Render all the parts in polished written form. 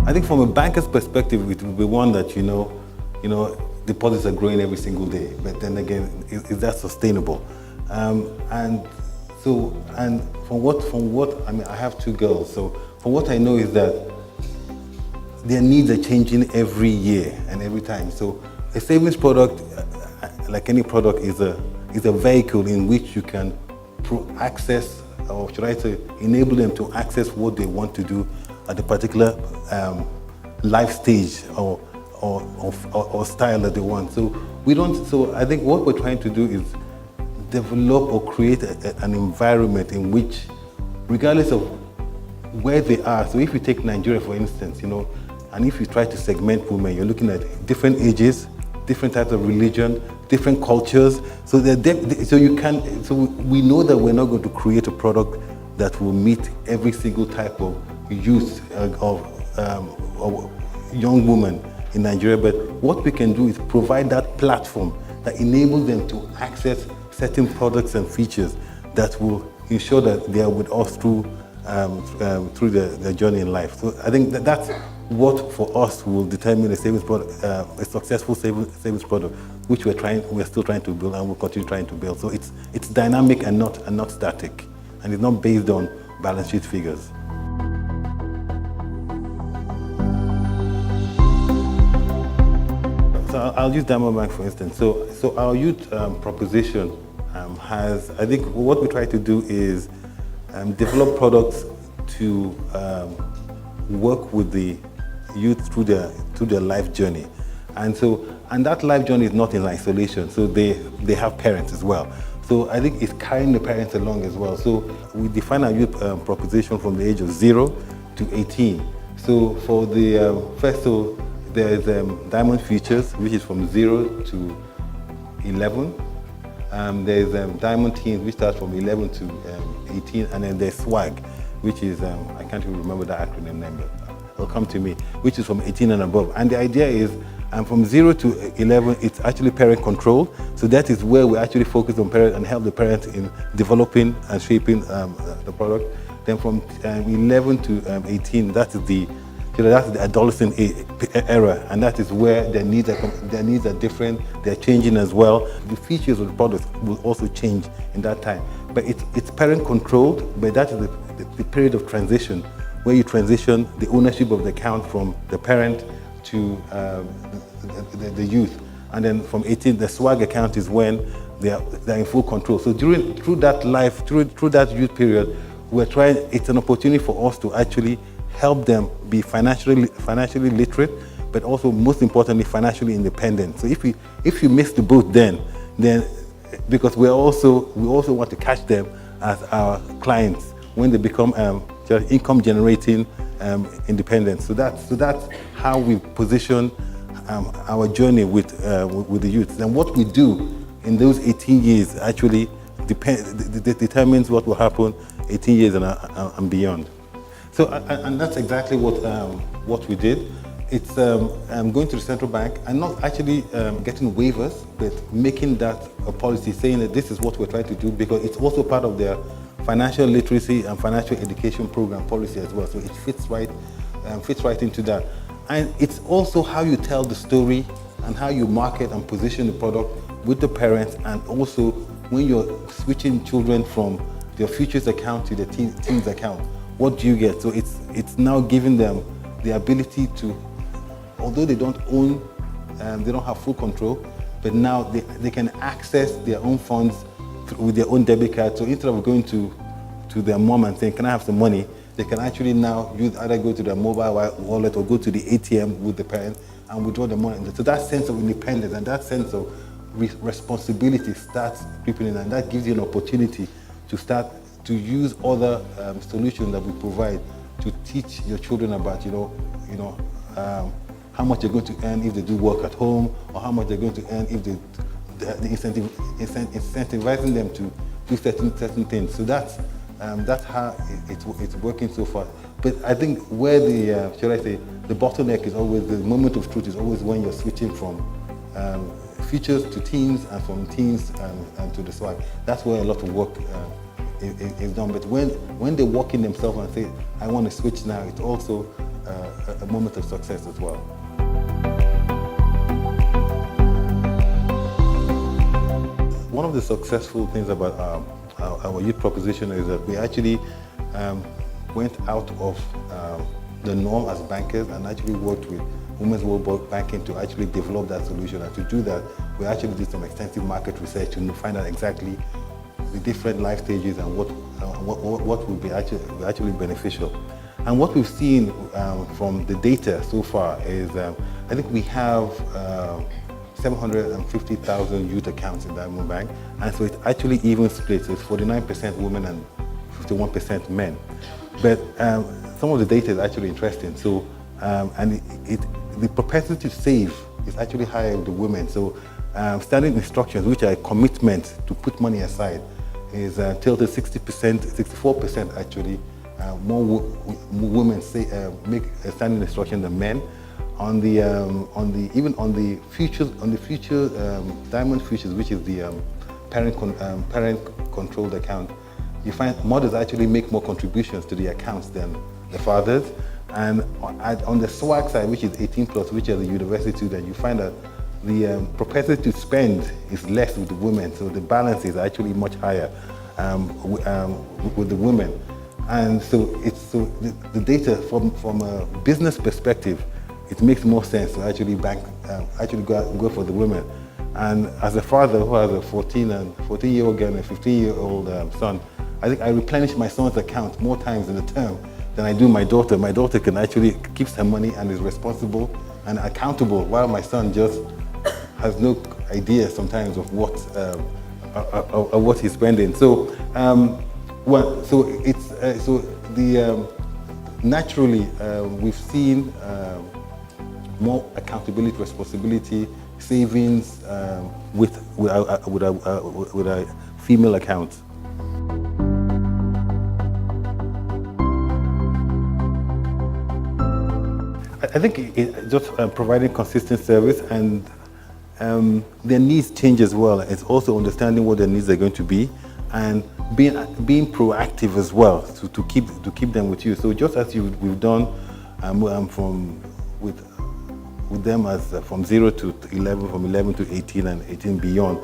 I think from a banker's perspective, it will be one that, deposits are growing every single day. But then again, is that sustainable? And from what, I mean, I have two girls. So from what I know is that their needs are changing every year and every time. So a savings product, like any product, is a vehicle in which you can access, or should I say, enable them to access what they want to do at a particular life stage or style that they want. So we don't. So I think what we're trying to do is develop or create an environment in which, regardless of where they are. So if you take Nigeria, for instance, and if you try to segment women, you're looking at different ages, different types of religion, different cultures. So we know that we're not going to create a product that will meet every single type of youth or young woman in Nigeria. But what we can do is provide that platform that enables them to access certain products and features that will ensure that they are with us through their journey in life. So I think that's what for us will determine a savings product, a successful savings product, which we're still trying to build and will continue trying to build. So it's dynamic and not static, and it's not based on balance sheet figures. So I'll use Demoman for instance. So our youth proposition has, I think what we try to do is develop products to work with the youth through their life journey, and that life journey is not in isolation. So they have parents as well. So I think it's carrying the parents along as well. So we define our youth proposition from the age of 0 to 18. So for the first, so there's diamond features, which is from 0 to 11. There's diamond teens, which starts from 11 to 18, and then there's swag, which is I can't even remember the acronym name, but it'll come to me, which is from 18 and above. And the idea is, from 0 to 11, it's actually parent controlled. So that is where we actually focus on parents and help the parents in developing and shaping the product. Then from 11 to 18, that's the adolescent era, and that is where their needs are different. They're changing as well. The features of the product will also change in that time. But it's parent controlled, but that is the period of transition, where you transition the ownership of the account from the parent to the youth. And then from 18, the swag account is when they're in full control. So through that youth period, it's an opportunity for us to actually help them be financially literate, but also most importantly financially independent. So if you miss the boat, then because we also want to catch them as our clients when they become income generating independent. So that's how we position our journey with the youth. And what we do in those 18 years actually determines what will happen 18 years and beyond. So, and that's exactly what we did. It's going to the central bank and not actually getting waivers, but making that a policy, saying that this is what we're trying to do, because it's also part of their financial literacy and financial education program policy as well. So it fits right into that. And it's also how you tell the story and how you market and position the product with the parents, and also when you're switching children from their futures account to the teens account. What do you get? So it's now giving them the ability to, although they don't own, they don't have full control, but now they can access their own funds with their own debit card. So instead of going to their mom and saying, "Can I have some money?" they can actually now either go to their mobile wallet or go to the ATM with the parents and withdraw the money. So that sense of independence and that sense of responsibility starts creeping in, and that gives you an opportunity to start to use other solutions that we provide to teach your children about, how much they're going to earn if they do work at home, or how much they're going to earn if incentivizing them to do certain things. So that's how it's working so far. But I think where the bottleneck is always, the moment of truth is always when you're switching from futures to teens, and from teens and to the swag. That's where a lot of work is done. But when they walk in themselves and say, "I want to switch now," it's also a moment of success as well. One of the successful things about our youth proposition is that we actually went out of the norm as bankers and actually worked with Women's World Banking to actually develop that solution. And to do that, we actually did some extensive market research to find out exactly the different life stages and what would be actually beneficial. And what we've seen from the data so far is I think we have 750,000 youth accounts in Demoman Bank, and so it's actually even split. So it's 49% women and 51% men. But some of the data is actually interesting. So and the propensity to save is actually higher with the women. So standing instructions, which are a commitment to put money aside, is tilted 60%, 64% actually. More women make a standing instruction than men. Even on the future diamond futures, which is the parent controlled account, you find mothers actually make more contributions to the accounts than the fathers. And on the swag side, which is 18+, which are the university, then you find that the propensity to spend is less with the women. So the balance is actually much higher with the women. And so the data from a business perspective, it makes more sense to actually go for the women. And as a father who has a 14-year-old girl and a 15-year-old son, I think I replenish my son's account more times in a term than I do my daughter. My daughter can actually keeps her money and is responsible and accountable, while my son just has no idea sometimes of what he's spending. So naturally we've seen more accountability, responsibility, savings with our female accounts. I think just providing consistent service, and their needs change as well. It's also understanding what their needs are going to be, and being proactive as well to keep them with you. So just as we've done with them as from 0 to 11, from 11 to 18, and 18 beyond.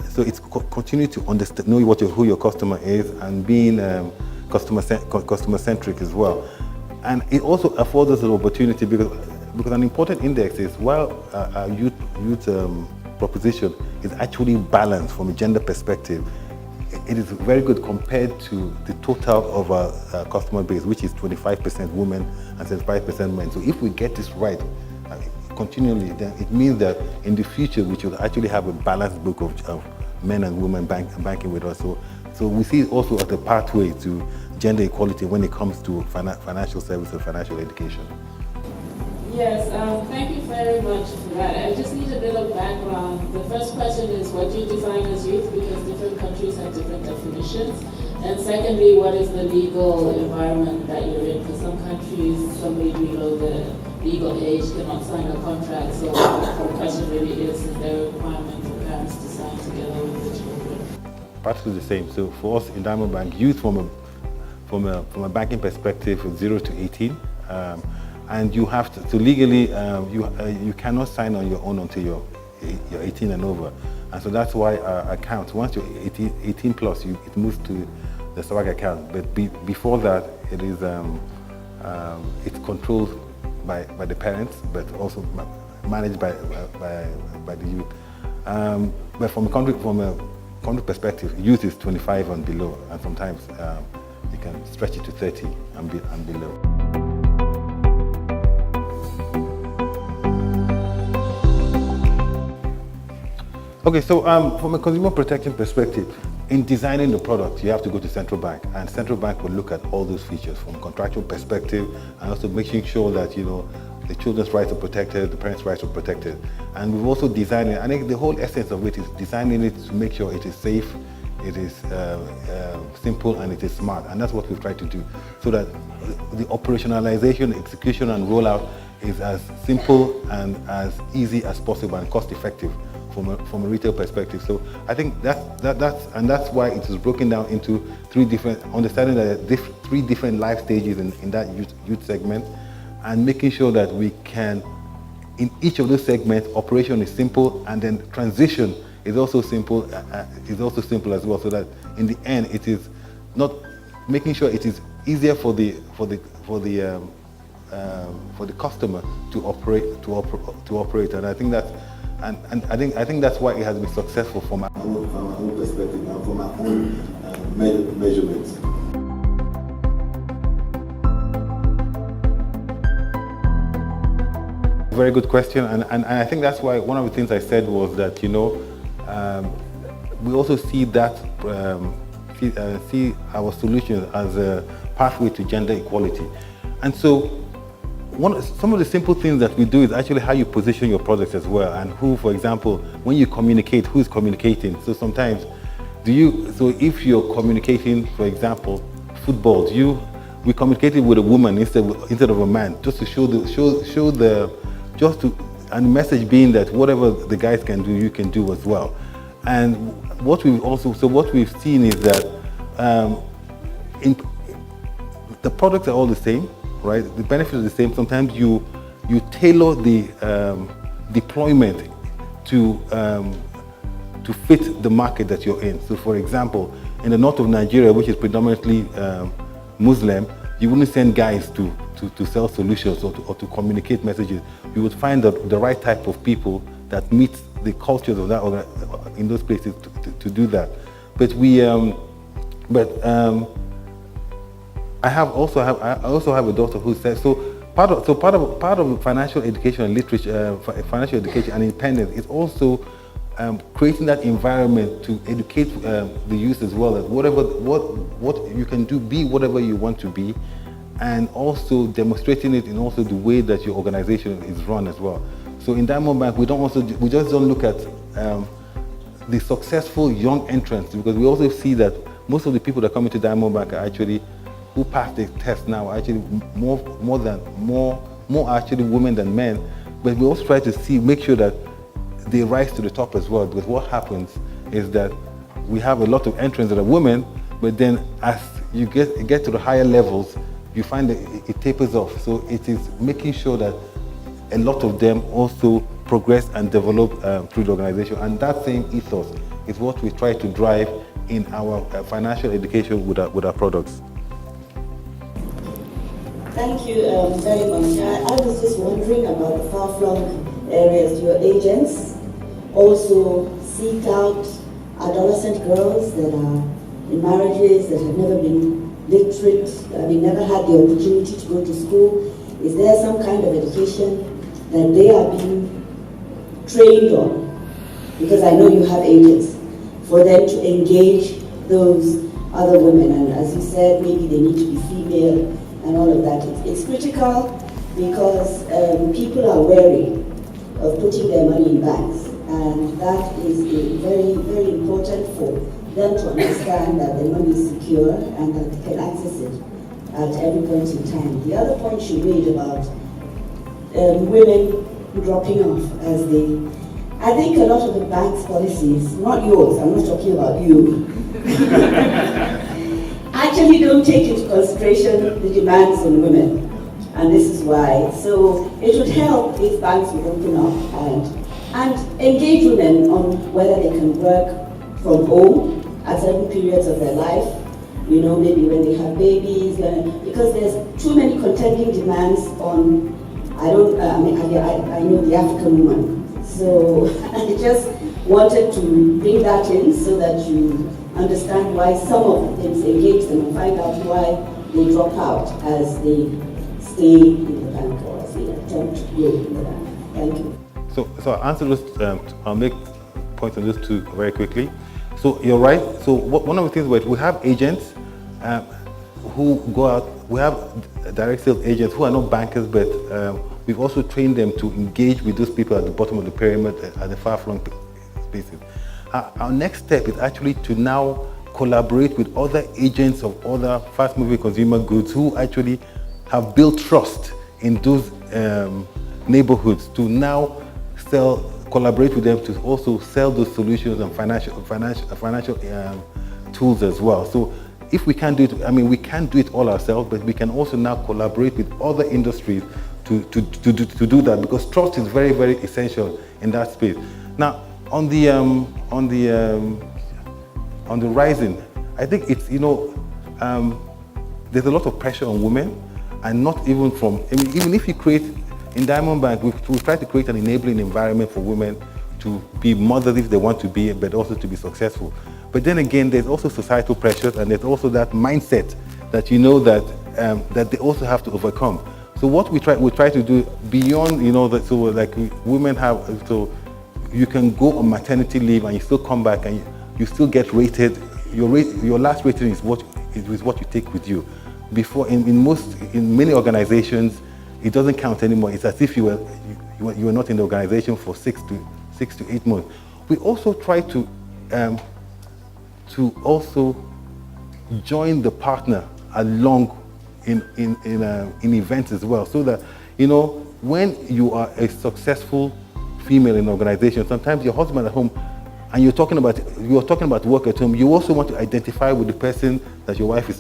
So it's continue to understand, know who your customer is, and being customer centric as well. And it also affords us an opportunity because an important index is, while our youth proposition is actually balanced from a gender perspective, it is very good compared to the total of our customer base, which is 25% women and 75% men. So if we get this right continually, then it means that in the future we should actually have a balanced book of men and women banking with us. So we see it also as a pathway to gender equality when it comes to financial service and financial education. Yes, thank you very much for that. I just need a bit of background. The first question is, what do you define as youth? Because different countries have different definitions. And secondly, what is the legal environment that you're in? Because some countries, somebody below the legal age cannot sign a contract. So the question really is there a requirement for parents to sign together with the children? Practically the same. So for us in Demoman Bank, youth from a banking perspective is 0 to 18. And you have to legally, you cannot sign on your own until you're 18 and over. And so that's why our accounts, once you're 18 plus, it moves to the swag account. But before that, it is it's controlled by the parents, but also managed by the youth. But from a country perspective, youth is 25 and below, and sometimes you can stretch it to 30 and below. Okay, so from a consumer protection perspective, in designing the product, you have to go to central bank, and central bank will look at all those features from a contractual perspective, and also making sure that the children's rights are protected, the parents' rights are protected. And we've also designed it. I think the whole essence of it is designing it to make sure it is safe, it is simple, and it is smart. And that's what we've tried to do, so that the operationalization, execution, and rollout is as simple and as easy as possible and cost-effective from a retail perspective. So I think that's why it is broken down into three different, understanding that there are three different life stages in that youth segment. and making sure that we can, in each of those segments, operation is simple, and then transition is also simple. As well, so that in the end, it is not making sure it is easier for the customer to operate. And I think that, and I think that's why it has been successful from our own perspective and from our own measurements. Very good question, and I think that's why one of the things I said was that, you know, we also see that see our solution as a pathway to gender equality. And so some of the simple things that we do is actually how you position your products as well, and who, for example, when you communicate, who's communicating. So sometimes so if you're communicating, for example, football, we communicated with a woman instead of a man, just to show and the message being that whatever the guys can do, you can do as well. And what we've seen is that the products are all the same, right? The benefits are the same. Sometimes you tailor the deployment to fit the market that you're in. So, for example, in the north of Nigeria, which is predominantly Muslim, you wouldn't send guys to sell solutions or to communicate messages. You would find the right type of people that meet the cultures of that in those places to do that. But I also have a daughter who says, so part of financial education and literature, financial education and independence is also creating that environment to educate the youth as well, that what you can do, be whatever you want to be, and also demonstrating it in also the way that your organization is run as well. So in Diamond Bank, we just don't look at the successful young entrants, because we also see that most of the people that come into Diamond Bank are actually, who pass the test now, are actually more actually women than men. But we also try to make sure that they rise to the top as well, because what happens is that we have a lot of entrants that are women, but then as you get to the higher levels, you find that it tapers off. So it is making sure that a lot of them also progress and develop through the organization. And that same ethos is what we try to drive in our financial education with our products. Thank you very much. I was just wondering about the far-flung areas. Your agents also seek out adolescent girls that are in marriages, that have never been literate, never had the opportunity to go to school. Is there some kind of education that they are being trained on? Because I know you have agents, for them to engage those other women. And as you said, maybe they need to be female and all of that. It's critical because people are wary of putting their money in banks. And that is very, very important for them to understand that their money is secure and that they can access it at every point in time. The other point you made about women dropping off I think a lot of the bank's policies, not yours, I'm not talking about you, actually don't take into consideration the demands on women. And this is why. So it would help if banks would open up and engage women on whether they can work from home at certain periods of their life, maybe when they have babies, because there's too many contending demands on, I know the African woman. So I just wanted to bring that in so that you understand why some of the things engage them and find out why they drop out as they stay in the bank or as they attempt to go in the bank. Thank you. So I'll answer this, I'll make points on this too very quickly. So you're right. So one of the things we have agents who go out, we have direct sales agents who are not bankers, but we've also trained them to engage with those people at the bottom of the pyramid, at the far-flung spaces. Our next step is actually to now collaborate with other agents of other fast-moving consumer goods who actually have built trust in those neighborhoods, to now collaborate with them to also sell those solutions and financial tools as well. So if we can't do it, we can't do it all ourselves, but we can also now collaborate with other industries to do that, because trust is very, very essential in that space. Now, on the rising, I think it's, there's a lot of pressure on women, and not even from, even if you create, in Diamond Bank, we try to create an enabling environment for women to be mothers if they want to be, but also to be successful. But then again, there's also societal pressures, and there's also that mindset that that they also have to overcome. So what we try to do beyond, so like women have, so you can go on maternity leave and you still come back and you still get rated. Your last rating is what you take with you. Before, in many organizations, it doesn't count anymore. It's as if you were not in the organization for 6 to 8 months. We also try to also join the partner along in events as well, so that when you are a successful female in an organization, sometimes your husband at home, and you're talking about work at home, you also want to identify with the person that your wife is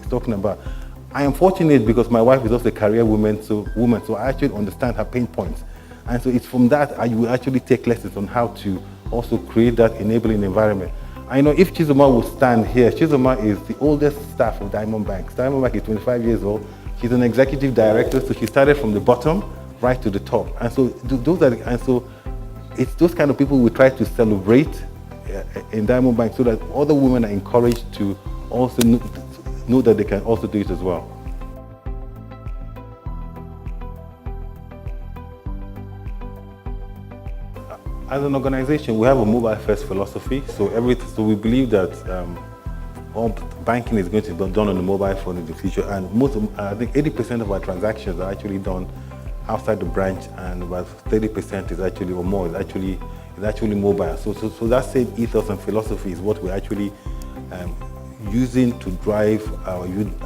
talking about. I am fortunate because my wife is also a career woman, so I actually understand her pain points. And so it's from that I will actually take lessons on how to also create that enabling environment. I know if Chizoma will stand here, Chizoma is the oldest staff of Diamond Bank. Diamond Bank is 25 years old. She's an executive director, so she started from the bottom right to the top. And so it's those kind of people we try to celebrate in Diamond Bank, so that other women are encouraged to also know that they can also do it as well. As an organization, we have a mobile-first philosophy. So we believe that all banking is going to be done on the mobile phone in the future, and I think 80% of our transactions are actually done outside the branch, and about 30% is actually, or more, is actually mobile. So that same ethos and philosophy is what we're actually using to drive our youth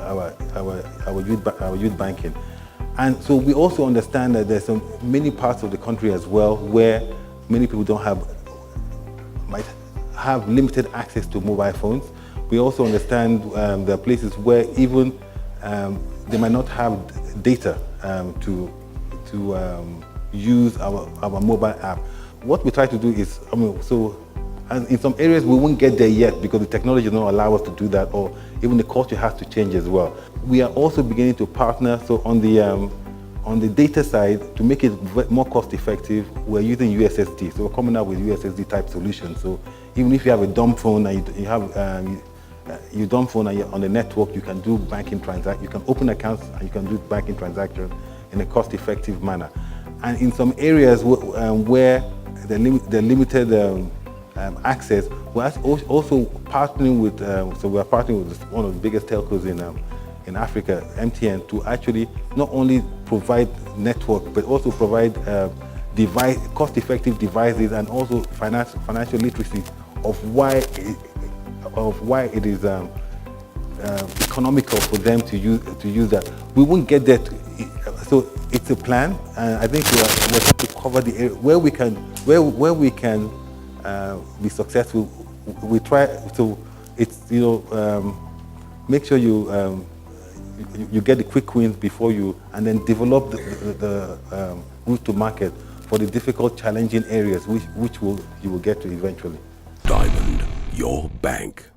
banking. And so we also understand that there's many parts of the country as well where many people might have limited access to mobile phones. We also understand there are places where even they might not have data to use our mobile app. What we try to do is, and in some areas we won't get there yet because the technology does not allow us to do that, or even the culture has to change as well. We are also beginning to partner, so on the data side, to make it more cost effective, we're using USSD. So we're coming out with USSD type solutions. So even if you have a dumb phone and you have your dumb phone and you're on the network, you can do banking transactions, you can open accounts and you can do banking transactions in a cost effective manner. And in some areas where they're limited access, we're also partnering with, we're partnering with one of the biggest telcos in Africa, MTN, to actually not only provide network, but also provide cost-effective devices, and also financial literacy of why it is economical for them to use that. We won't get that, so it's a plan, and I think we're trying to cover the area where we can be successful. We try to, make sure you get the quick wins before and then develop the route to market for the difficult, challenging areas which you will get to eventually. Diamond, your bank.